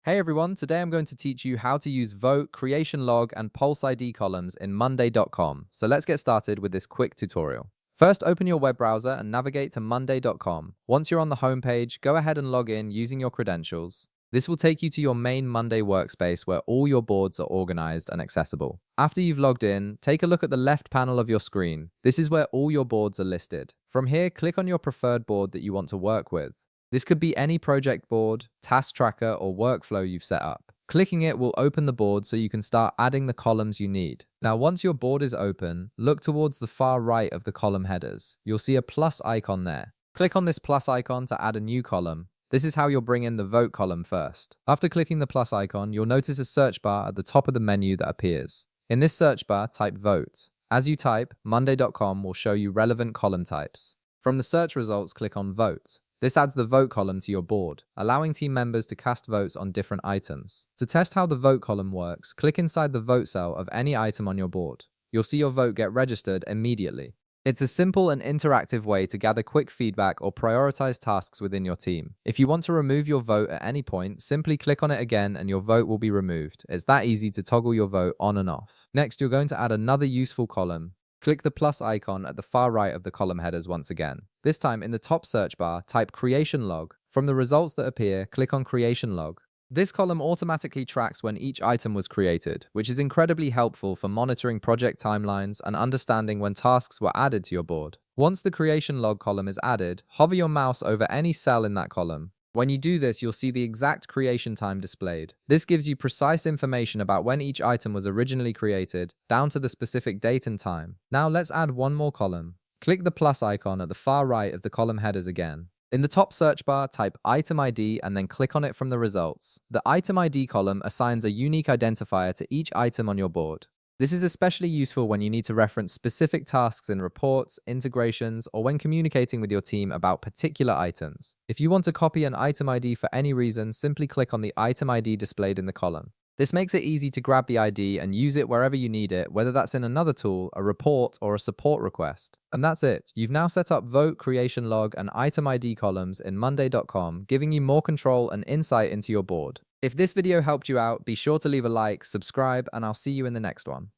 Hey everyone, today I'm going to teach you how to use Vote, Creation Log, and Pulse ID columns in Monday.com. So let's get started with this quick tutorial. First, open your web browser and navigate to Monday.com. Once you're on the home page, go ahead and log in using your credentials. This will take you to your main Monday workspace where all your boards are organized and accessible. After you've logged in, take a look at the left panel of your screen. This is where all your boards are listed. From here, click on your preferred board that you want to work with. This could be any project board, task tracker, or workflow you've set up. Clicking it will open the board so you can start adding the columns you need. Now, once your board is open, look towards the far right of the column headers. You'll see a plus icon there. Click on this plus icon to add a new column. This is how you'll bring in the vote column first. After clicking the plus icon, you'll notice a search bar at the top of the menu that appears. In this search bar, type vote. As you type, Monday.com will show you relevant column types. From the search results, click on vote. This adds the vote column to your board, allowing team members to cast votes on different items. To test how the vote column works, click inside the vote cell of any item on your board. You'll see your vote get registered immediately. It's a simple and interactive way to gather quick feedback or prioritize tasks within your team. If you want to remove your vote at any point, simply click on it again and your vote will be removed. It's that easy to toggle your vote on and off. Next, you're going to add another useful column. Click the plus icon at the far right of the column headers once again. This time, in the top search bar, type Creation Log. From the results that appear, click on Creation Log. This column automatically tracks when each item was created, which is incredibly helpful for monitoring project timelines and understanding when tasks were added to your board. Once the Creation Log column is added, hover your mouse over any cell in that column. When you do this, you'll see the exact creation time displayed. This gives you precise information about when each item was originally created, down to the specific date and time. Now let's add one more column. Click the plus icon at the far right of the column headers again. In the top search bar, type Item ID and then click on it from the results. The Item ID column assigns a unique identifier to each item on your board. This is especially useful when you need to reference specific tasks in reports, integrations, or when communicating with your team about particular items. If you want to copy an item ID for any reason, simply click on the item ID displayed in the column. This makes it easy to grab the ID and use it wherever you need it, whether that's in another tool, a report, or a support request. And that's it. You've now set up Vote, Creation Log, and Item ID columns in Monday.com, giving you more control and insight into your board. If this video helped you out, be sure to leave a like, subscribe, and I'll see you in the next one.